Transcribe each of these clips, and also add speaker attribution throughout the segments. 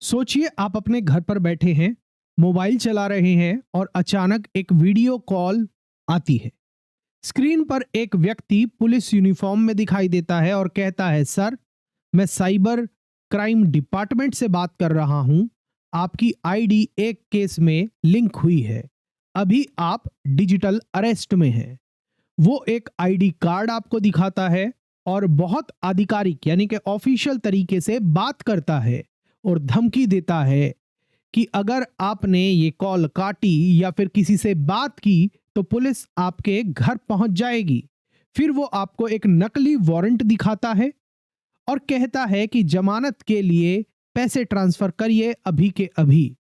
Speaker 1: सोचिए आप अपने घर पर बैठे हैं, मोबाइल चला रहे हैं और अचानक एक वीडियो कॉल आती है। स्क्रीन पर एक व्यक्ति पुलिस यूनिफॉर्म में दिखाई देता है और कहता है, सर, मैं साइबर क्राइम डिपार्टमेंट से बात कर रहा हूं। आपकी आईडी एक केस में लिंक हुई है। अभी आप डिजिटल अरेस्ट में हैं। वो एक आईडी कार्ड आपको दिखाता है और बहुत आधिकारिक यानी कि ऑफिशियल तरीके से बात करता है और धमकी देता है कि अगर आपने ये कॉल काटी या फिर किसी से बात की तो पुलिस आपके घर पहुंच जाएगी। फिर वो आपको एक नकली वारंट दिखाता है और कहता है कि जमानत के लिए पैसे ट्रांसफर करिए अभी के अभी।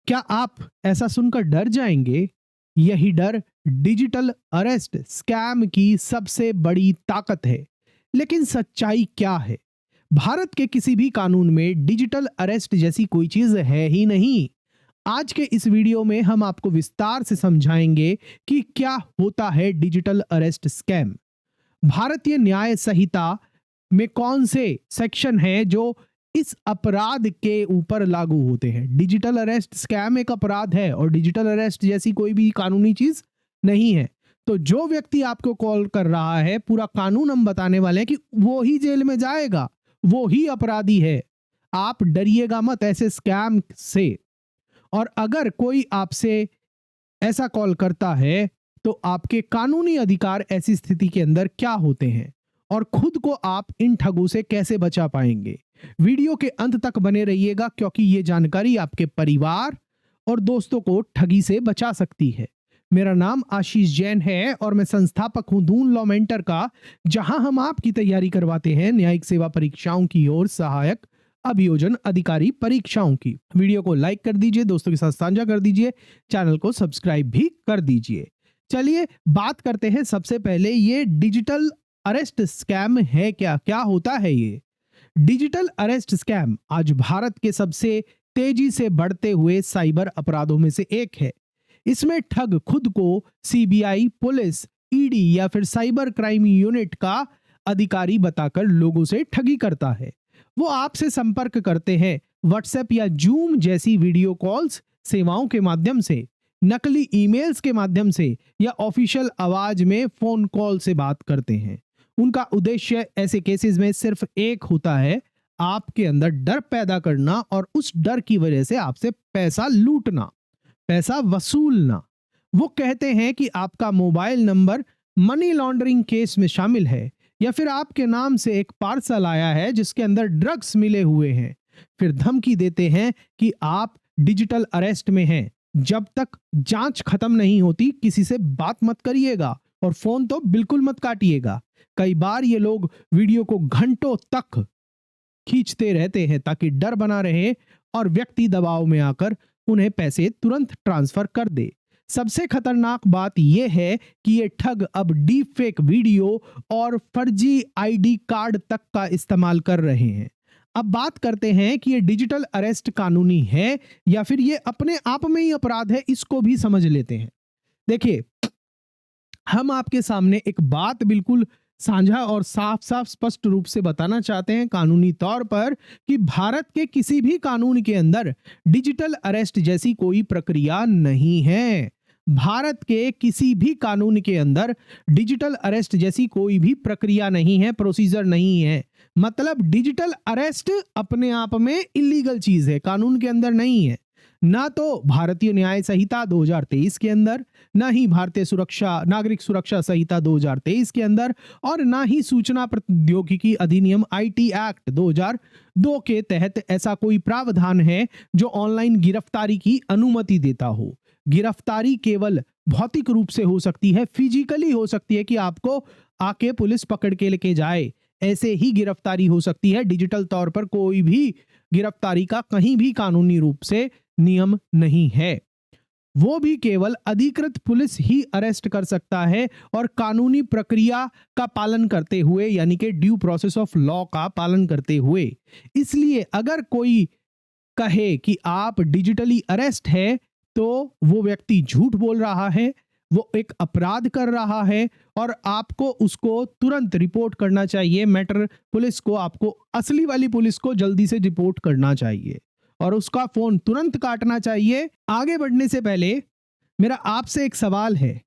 Speaker 1: क्या आप ऐसा सुनकर डर जाएंगे? यही डर डिजिटल अरेस्ट स्कैम की सबसे बड़ी ताकत है। लेकिन सच्चाई क्या है? भारत के किसी भी कानून में डिजिटल अरेस्ट जैसी कोई चीज है ही नहीं। आज के इस वीडियो में हम आपको विस्तार से समझाएंगे कि क्या होता है डिजिटल अरेस्ट स्कैम। भारतीय न्याय संहिता में कौन से सेक्शन हैं जो इस अपराध के ऊपर लागू होते हैं। डिजिटल अरेस्ट स्कैम एक अपराध है और डिजिटल अरेस्ट जैसी कोई भी कानूनी चीज नहीं है। तो जो व्यक्ति आपको कॉल कर रहा है, पूरा कानून हम बताने वाले हैं कि वो ही जेल में जाएगा, वो ही अपराधी है। आप डरिएगा मत ऐसे स्कैम से। और अगर कोई आपसे ऐसा कॉल करता है तो आपके कानूनी अधिकार ऐसी स्थिति के अंदर क्या होते हैं और खुद को आप इन ठगों से कैसे बचा पाएंगे। वीडियो के अंत तक बने रहिएगा क्योंकि ये जानकारी आपके परिवार और दोस्तों को ठगी से बचा सकती है। मेरा नाम आशीष जैन है और मैं संस्थापक हूं दून लॉ मेंटर का, जहां हम आपकी तैयारी करवाते हैं न्यायिक सेवा परीक्षाओं की और सहायक अभियोजन अधिकारी परीक्षाओं की। वीडियो को लाइक कर दीजिए, दोस्तों के साथ साझा कर दीजिए, चैनल को सब्सक्राइब भी कर दीजिए। चलिए बात करते हैं। सबसे पहले ये डिजिटल अरेस्ट स्कैम है क्या? क्या होता है ये डिजिटल अरेस्ट स्कैम? आज भारत के सबसे तेजी से बढ़ते हुए साइबर अपराधों में से एक है। इसमें ठग खुद को सीबीआई, पुलिस, ईडी या फिर साइबर क्राइम यूनिट का अधिकारी बताकर लोगों से ठगी करता है। वो आपसे संपर्क करते हैं व्हाट्सएप या जूम जैसी वीडियो कॉल्स सेवाओं के माध्यम से, नकली ईमेल्स के माध्यम से या ऑफिशियल आवाज में फोन कॉल से बात करते हैं। उनका उद्देश्य ऐसे केसेस में सिर्फ एक होता है, आपके अंदर डर पैदा करना और उस डर की वजह से आपसे पैसा लूटना, पैसा वसूलना। वो कहते हैं कि आपका mobile number money laundering case में शामिल है या फिर आपके नाम से एक पार्सल आया है जिसके अंदर ड्रग्स मिले हुए हैं। फिर धमकी देते हैं कि आप डिजिटल अरेस्ट में हैं। जब तक जांच खत्म नहीं होती किसी से बात मत करिएगा और फोन तो बिल्कुल मत काटिएगा। कई बार ये लोग वीडियो को घंटों तक खींचते रहते हैं ताकि डर बना रहे और व्यक्ति दबाव में आकर उन्हें पैसे तुरंत ट्रांसफर कर दे। सबसे खतरनाक बात यह है कि ये ठग अब डीप फेक वीडियो और फर्जी आईडी कार्ड तक का इस्तेमाल कर रहे हैं। अब बात करते हैं कि ये डिजिटल अरेस्ट कानूनी है या फिर ये अपने आप में ही अपराध है, इसको भी समझ लेते हैं। देखिए, हम आपके सामने एक बात बिल्कुल साझा और साफ साफ स्पष्ट रूप से बताना चाहते हैं कानूनी तौर पर कि भारत के किसी भी कानून के अंदर डिजिटल अरेस्ट जैसी कोई प्रक्रिया नहीं है। भारत के किसी भी कानून के अंदर डिजिटल अरेस्ट जैसी कोई भी प्रक्रिया नहीं है, प्रोसीजर नहीं है। मतलब डिजिटल अरेस्ट अपने आप में इलीगल चीज है, कानून के अंदर नहीं है। ना तो भारतीय न्याय संहिता 2023 के अंदर, ना ही भारतीय नागरिक सुरक्षा संहिता 2023 के अंदर और ना ही सूचना प्रौद्योगिकी अधिनियम आईटी एक्ट 2002 के तहत ऐसा कोई प्रावधान है जो ऑनलाइन गिरफ्तारी की अनुमति देता हो। गिरफ्तारी केवल भौतिक रूप से हो सकती है, फिजिकली हो सकती है कि आपको आके पुलिस पकड़ के लेके जाए, ऐसे ही गिरफ्तारी हो सकती है। डिजिटल तौर पर कोई भी गिरफ्तारी का कहीं भी कानूनी रूप से नियम नहीं है। वो भी केवल अधिकृत पुलिस ही अरेस्ट कर सकता है और कानूनी प्रक्रिया का पालन करते हुए, यानी कि ड्यू प्रोसेस ऑफ लॉ का पालन करते हुए। इसलिए अगर कोई कहे कि आप डिजिटली अरेस्ट है तो वो व्यक्ति झूठ बोल रहा है, वो एक अपराध कर रहा है और आपको उसको तुरंत रिपोर्ट करना चाहिए। मैटर पुलिस को, आपको असली वाली पुलिस को जल्दी से रिपोर्ट करना चाहिए और उसका फोन तुरंत काटना चाहिए। आगे बढ़ने से पहले मेरा आपसे एक सवाल है,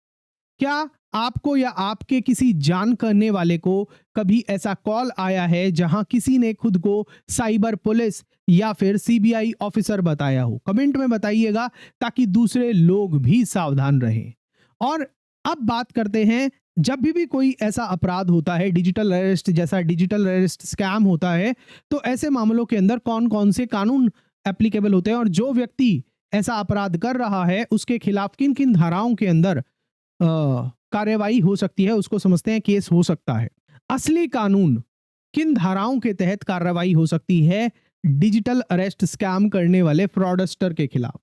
Speaker 1: क्या आपको या आपके किसी जान करने वाले को कभी ऐसा कॉल आया है जहां किसी ने खुद को साइबर पुलिस या फिर सीबीआई ऑफिसर बताया हो? कमेंट में बताइएगा ताकि दूसरे लोग भी सावधान रहें। और अब बात करते हैं, जब भी कोई ऐसा अपराध होता है, डिजिटल अरेस्ट जैसा डिजिटल अरेस्ट स्कैम होता है, तो ऐसे मामलों के अंदर कौन कौन से कानून एप्लीकेबल होते हैं और जो व्यक्ति ऐसा अपराध कर रहा है उसके खिलाफ किन किन धाराओं के अंदर कार्यवाही हो सकती है, उसको समझते हैं, केस हो सकता है। असली कानून, किन धाराओं के तहत कार्रवाई हो सकती है डिजिटल अरेस्ट स्कैम करने वाले फ्रॉडस्टर के खिलाफ?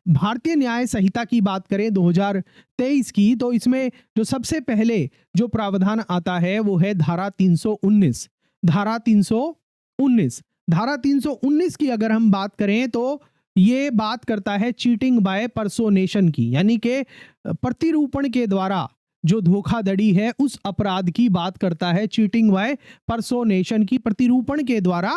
Speaker 1: भारतीय न्याय संहिता की बात करें 2023 की, तो इसमें जो सबसे पहले जो प्रावधान आता है वो है धारा 319। धारा 319 धारा 319 की अगर हम बात करें तो ये बात करता है चीटिंग बाय पर्सोनेशन की, यानी कि प्रतिरूपण के द्वारा जो धोखाधड़ी है उस अपराध की बात करता है। चीटिंग बाय पर्सोनेशन की, प्रतिरूपण के द्वारा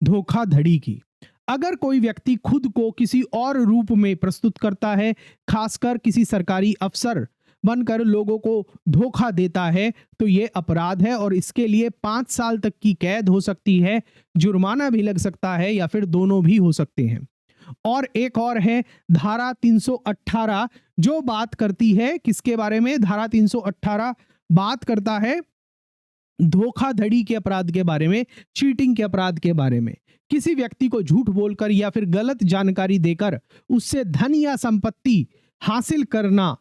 Speaker 1: धोखाधड़ी की। अगर कोई व्यक्ति खुद को किसी और रूप में प्रस्तुत करता है, खासकर किसी सरकारी अफसर बनकर लोगों को धोखा देता है, तो यह अपराध है और इसके लिए 5 साल तक की कैद हो सकती है, जुर्माना भी लग सकता है या फिर दोनों भी हो सकते हैं। और एक और है धारा 318, जो बात करती है किसके बारे में? धारा 318 बात करता है धोखाधड़ी के अपराध के बारे में, चीटिंग के अपराध के बारे में। किसी व्यक्ति को झूठ बोलकर या फिर गलत जानकारी देकर उससे धन या संपत्ति हासिल करना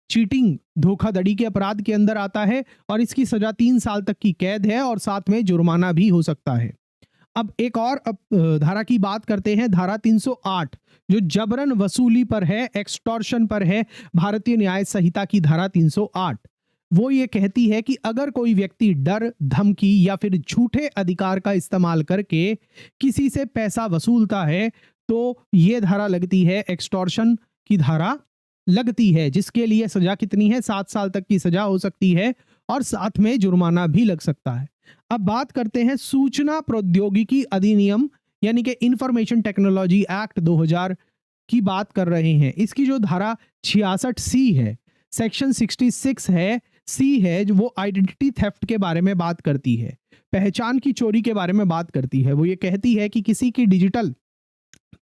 Speaker 1: चीटिंग, धोखाधड़ी के अपराध के अंदर आता है और इसकी सजा 3 साल तक की कैद है और साथ में जुर्माना भी हो सकता है। अब एक और धारा की बात करते हैं, धारा 308, जो जबरन वसूली पर है, एक्सटॉर्शन पर है। भारतीय न्याय संहिता की धारा 308 वो ये कहती है कि अगर कोई व्यक्ति डर, धमकी या फिर झूठे अधिकार का इस्तेमाल करके किसी से पैसा वसूलता है तो ये धारा लगती है, एक्सटॉर्शन की धारा लगती है, जिसके लिए सजा कितनी है? 7 साल तक की सजा हो सकती है और साथ में जुर्माना भी लग सकता है। अब बात करते हैं सूचना प्रौद्योगिकी अधिनियम, यानी कि इंफॉर्मेशन टेक्नोलॉजी एक्ट 2000 की बात कर रहे हैं। इसकी जो धारा 66 सी है, सेक्शन 66 है, सी है, जो वो आइडेंटिटी थेफ्ट के बारे में बात करती है, पहचान की चोरी के बारे में बात करती है। वो ये कहती है कि किसी की डिजिटल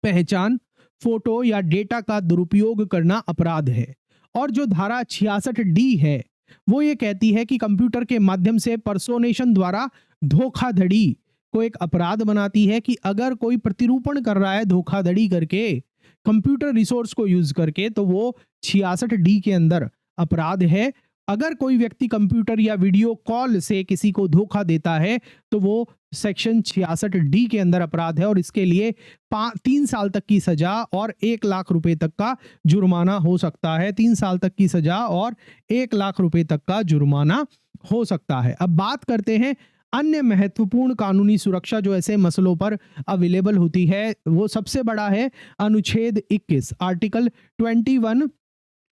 Speaker 1: पहचान, फोटो या डेटा का दुरुपयोग करना अपराध है। और जो धारा 66 डी है वो ये कहती है कि कंप्यूटर के माध्यम से पर्सोनेशन द्वारा धोखाधड़ी को एक अपराध बनाती है, कि अगर कोई प्रतिरूपण कर रहा है धोखाधड़ी करके कंप्यूटर रिसोर्स को यूज करके, तो वो 66 डी के अंदर अपराध है। अगर कोई व्यक्ति कंप्यूटर या वीडियो कॉल से किसी को धोखा देता है तो वो सेक्शन 66 डी के अंदर अपराध है और इसके लिए 3 साल तक की सजा और 1 लाख रुपए तक का जुर्माना हो सकता है। 3 साल तक की सजा और 1 लाख रुपए तक का जुर्माना हो सकता है। अब बात करते हैं अन्य महत्वपूर्ण कानूनी सुरक्षा जो ऐसे मसलों पर अवेलेबल होती है। वो सबसे बड़ा है अनुच्छेद 21, आर्टिकल 21,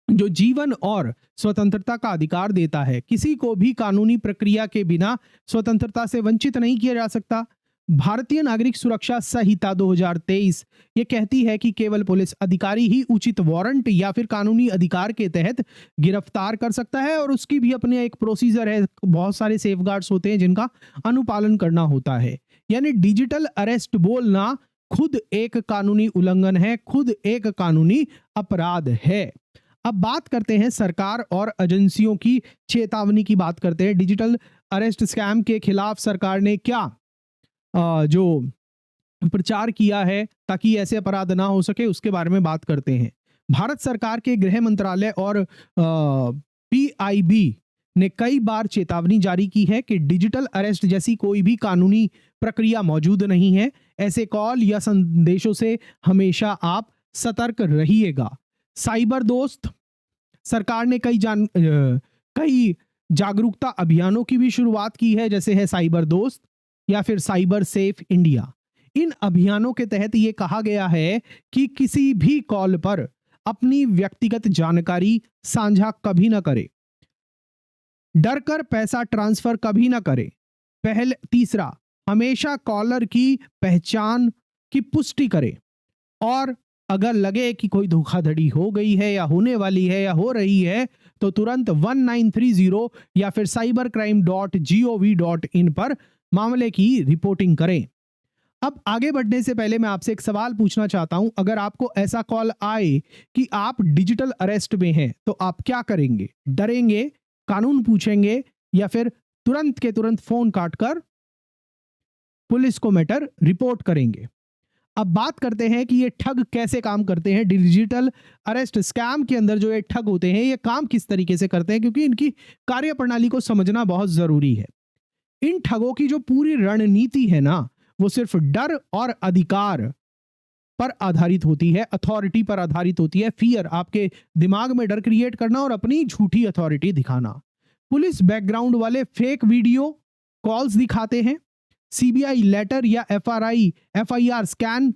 Speaker 1: जो जीवन और स्वतंत्रता का अधिकार देता है। किसी को भी कानूनी प्रक्रिया के बिना स्वतंत्रता से वंचित नहीं किया जा सकता। भारतीय नागरिक सुरक्षा संहिता 2023 ये कहती है कि केवल पुलिस अधिकारी ही उचित वारंट या फिर कानूनी अधिकार के तहत गिरफ्तार कर सकता है और उसकी भी अपने एक प्रोसीजर है, बहुत सारे सेफगार्ड्स होते हैं जिनका अनुपालन करना होता है। यानी डिजिटल अरेस्ट बोलना खुद एक कानूनी उल्लंघन है, खुद एक कानूनी अपराध है। अब बात करते हैं सरकार और एजेंसियों की चेतावनी की बात करते हैं। डिजिटल अरेस्ट स्कैम के खिलाफ सरकार ने क्या जो प्रचार किया है ताकि ऐसे अपराध ना हो सके, उसके बारे में बात करते हैं। भारत सरकार के गृह मंत्रालय और पीआईबी ने कई बार चेतावनी जारी की है कि डिजिटल अरेस्ट जैसी कोई भी कानूनी प्रक्रिया मौजूद नहीं है। ऐसे कॉल या संदेशों से हमेशा आप सतर्क रहिएगा। साइबर दोस्त, सरकार ने कई जागरूकता अभियानों की भी शुरुआत की है, जैसे है साइबर दोस्त या फिर साइबर सेफ इंडिया। इन अभियानों के तहत ये कहा गया है कि किसी भी कॉल पर अपनी व्यक्तिगत जानकारी साझा कभी ना करें, डर कर पैसा ट्रांसफर कभी ना करें। तीसरा, हमेशा कॉलर की पहचान की पुष्टि करें। और अगर लगे कि कोई धोखाधड़ी हो गई है या होने वाली है या हो रही है तो तुरंत 1930 या फिर cybercrime.gov.in पर मामले की रिपोर्टिंग करें। अब आगे बढ़ने से पहले मैं आपसे एक सवाल पूछना चाहता हूं, अगर आपको ऐसा कॉल आए कि आप डिजिटल अरेस्ट में हैं तो आप क्या करेंगे? डरेंगे, कानून पूछेंगे या फिर तुरंत के तुरंत फोन काटकर पुलिस को मैटर रिपोर्ट करेंगे? अब बात करते हैं कि ये ठग कैसे काम करते हैं। डिजिटल अरेस्ट स्कैम के अंदर जो ये ठग होते हैं ये काम किस तरीके से करते हैं, क्योंकि इनकी कार्यप्रणाली को समझना बहुत जरूरी है। इन ठगों की जो पूरी रणनीति है ना, वो सिर्फ डर और अधिकार पर आधारित होती है, अथॉरिटी पर आधारित होती है। फियर, आपके दिमाग में डर क्रिएट करना और अपनी झूठी अथॉरिटी दिखाना। पुलिस बैकग्राउंड वाले फेक वीडियो कॉल्स दिखाते हैं, सीबीआई लेटर या एफआईआर स्कैन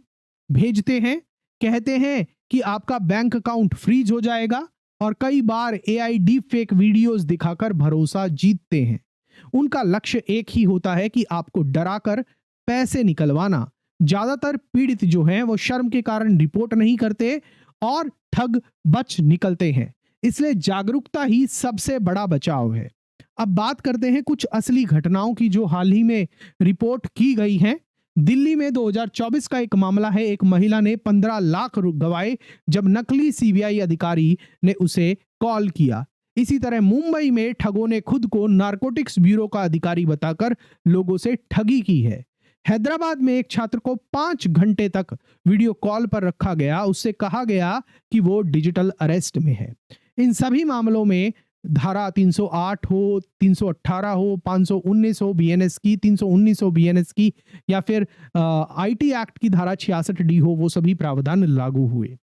Speaker 1: भेजते हैं, कहते हैं कि आपका बैंक अकाउंट फ्रीज हो जाएगा और कई बार एआई डीप फेक वीडियोस दिखाकर भरोसा जीतते हैं। उनका लक्ष्य एक ही होता है कि आपको डराकर पैसे निकलवाना। ज्यादातर पीड़ित जो हैं वो शर्म के कारण रिपोर्ट नहीं करते और ठग बच निकलते हैं। इसलिए जागरूकता ही सबसे बड़ा बचाव है। अब बात करते हैं कुछ असली घटनाओं की जो हाल ही में रिपोर्ट की गई हैं। दिल्ली में 2024 का एक मामला है। एक महिला ने 15 लाख गंवाए जब नकली सीबीआई अधिकारी ने उसे कॉल किया। इसी तरह मुंबई में ठगों ने खुद को नारकोटिक्स ब्यूरो का अधिकारी बताकर लोगों से ठगी की है। हैदराबाद में एक छात्र को 5 घंटे तक वीडियो कॉल पर रखा गया, उससे कहा गया कि वो डिजिटल अरेस्ट में है। इन सभी मामलों में धारा 308 हो, 318 हो, 519 हो बीएनएस की, 319 हो बीएनएस की या फिर आईटी एक्ट की धारा 66D हो, वो सभी प्रावधान लागू हुए।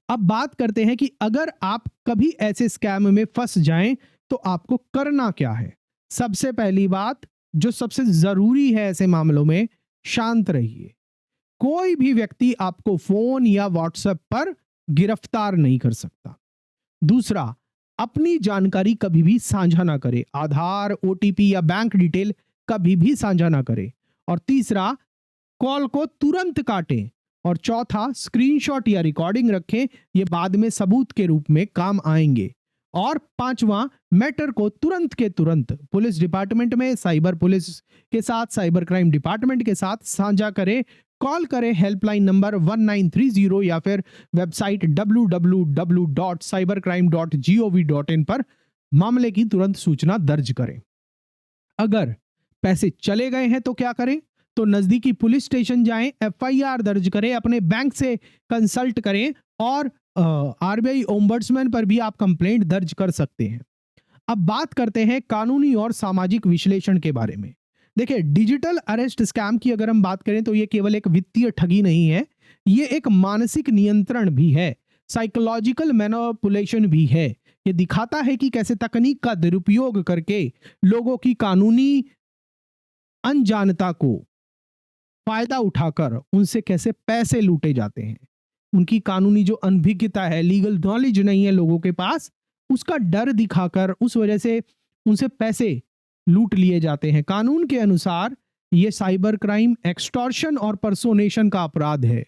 Speaker 1: अब बात करते हैं कि अगर आप कभी ऐसे स्कैम में फंस जाएं तो आपको करना क्या है। सबसे पहली बात जो सबसे जरूरी है ऐसे मामलों में, शांत रहिए। कोई भी व्यक्ति आपको फोन या व्हाट्सएप पर गिरफ्तार नहीं कर सकता। दूसरा, अपनी जानकारी कभी भी साझा ना करें। आधार, ओटीपी या बैंक डिटेल कभी भी साझा ना करें। और तीसरा, कॉल को तुरंत काटें। और चौथा, स्क्रीनशॉट या रिकॉर्डिंग रखें, ये बाद में सबूत के रूप में काम आएंगे। और पांचवा, मैटर को तुरंत के तुरंत पुलिस डिपार्टमेंट में, साइबर पुलिस के साथ, साइबर क्राइम डिपार्टमेंट के साथ साझा करें। कॉल करें हेल्पलाइन नंबर 1930 या फिर वेबसाइट www.cybercrime.gov.in पर मामले की तुरंत सूचना दर्ज करें। अगर पैसे चले गए हैं तो क्या करें? तो नजदीकी पुलिस स्टेशन जाएं, एफआईआर दर्ज करें, अपने बैंक से कंसल्ट करें और आरबीआई ओम्बड्समैन पर भी आप कंप्लेंट दर्ज कर सकते हैं। अब बात करते हैं कानूनी और सामाजिक विश्लेषण के बारे में। देखिए, डिजिटल अरेस्ट स्कैम की अगर हम बात करें तो ये केवल एक वित्तीय ठगी नहीं है, ये एक मानसिक नियंत्रण भी है, साइकोलॉजिकल मैनिपुलेशन भी है। ये दिखाता है कि कैसे तकनीक का दुरुपयोग करके लोगों की कानूनी अनजानता को फायदा उठाकर उनसे कैसे पैसे लूटे जाते हैं। उनकी कानूनी जो अनभिज्ञता है, लीगल नॉलेज नहीं है लोगों के पास, उसका डर दिखाकर उस वजह से उनसे पैसे लूट लिए जाते हैं। कानून के अनुसार ये साइबर क्राइम, एक्सटॉर्शन और पर्सोनेशन का अपराध है,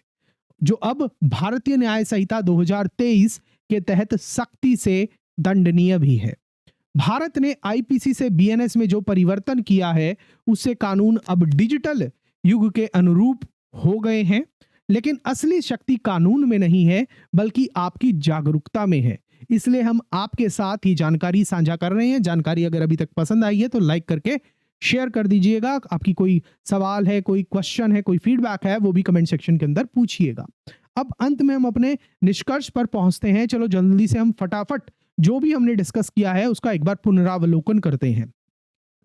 Speaker 1: जो अब भारतीय न्याय संहिता 2023 के तहत सख्ती से दंडनीय भी है। भारत ने आईपीसी से बीएनएस में जो परिवर्तन किया है, उससे कानून अब डिजिटल युग के अनुरूप हो गए हैं। लेकिन असली शक्ति कानून में नहीं है, बल्कि आपकी जागरूकता में है। इसलिए हम आपके साथ ये जानकारी साझा कर रहे हैं। जानकारी अगर अभी तक पसंद आई है तो लाइक करके शेयर कर दीजिएगा। आपकी कोई सवाल है, कोई क्वेश्चन है, कोई फीडबैक है, वो भी कमेंट सेक्शन के अंदर पूछिएगा। अब अंत में हम अपने निष्कर्ष पर पहुंचते हैं। चलो जल्दी से हम फटाफट जो भी हमने डिस्कस किया है उसका एक बार पुनरावलोकन करते हैं।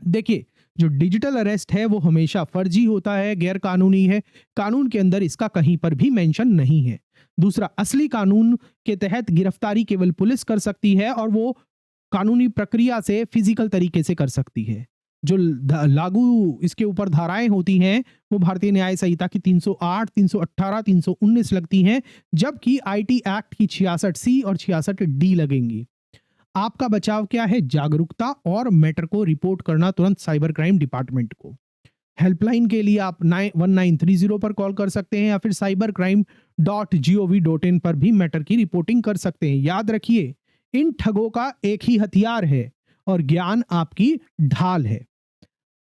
Speaker 1: देखिए, जो डिजिटल अरेस्ट है वो हमेशा फर्जी होता है, गैर कानूनी है। कानून के अंदर इसका कहीं पर भी मेंशन नहीं है। दूसरा, असली कानून के तहत गिरफ्तारी केवल पुलिस कर सकती है और वो कानूनी प्रक्रिया से फिजिकल तरीके से कर सकती है। जो लागू इसके ऊपर धाराएं होती हैं वो भारतीय न्याय संहिता की 308, 318, 319 लगती हैं, जबकि आईटी एक्ट की 66C और 66D लगेंगी। आपका बचाव क्या है? जागरूकता और मैटर को रिपोर्ट करना तुरंत साइबर क्राइम डिपार्टमेंट को। हेल्पलाइन के लिए आप 1930 पर कॉल कर सकते हैं या फिर cybercrime.gov.in पर भी मैटर की रिपोर्टिंग कर सकते हैं। याद रखिए, इन ठगों का एक ही हथियार है और ज्ञान आपकी ढाल है।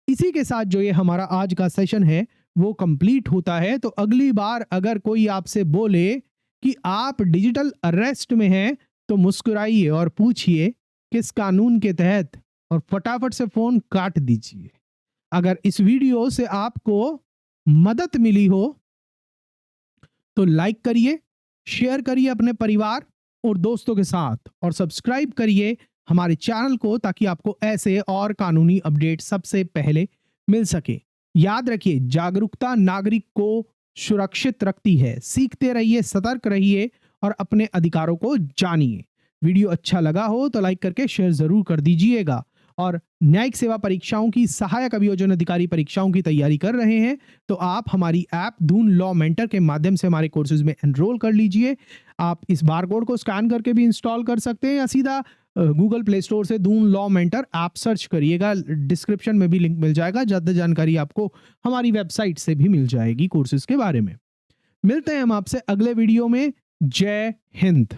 Speaker 1: इसी के साथ जो ये हमारा आज का सेशन है वो कंप्लीट होता है। तो अगली बार अगर कोई आपसे बोले कि आप डिजिटल अरेस्ट में हैं तो मुस्कुराइए और पूछिए किस कानून के तहत, और फटाफट से फोन काट दीजिए। अगर इस वीडियो से आपको मदद मिली हो तो लाइक करिए, शेयर करिए अपने परिवार और दोस्तों के साथ, और सब्सक्राइब करिए हमारे चैनल को ताकि आपको ऐसे और कानूनी अपडेट सबसे पहले मिल सके। याद रखिए, जागरूकता नागरिक को सुरक्षित रखती है। सीखते रहिए, सतर्क रहिए और अपने अधिकारों को जानिए। वीडियो अच्छा लगा हो तो लाइक करके शेयर जरूर कर दीजिएगा। और न्यायिक सेवा परीक्षाओं की सहायक अभियोजन अधिकारी परीक्षाओं की तैयारी कर रहे हैं तो आप हमारी ऐप दून लॉ मेंटर के माध्यम से हमारे कोर्सेज में एनरोल कर लीजिए। आप इस बारकोड को स्कैन करके भी इंस्टॉल कर सकते हैं या सीधा गूगल प्ले स्टोर से Doon law mentor app search करिएगा। डिस्क्रिप्शन में भी लिंक मिल जाएगा। ज़्यादा जानकारी आपको हमारी वेबसाइट से भी मिल जाएगी कोर्सेज के बारे में। मिलते हैं हम आपसे अगले वीडियो में। जय हिंद।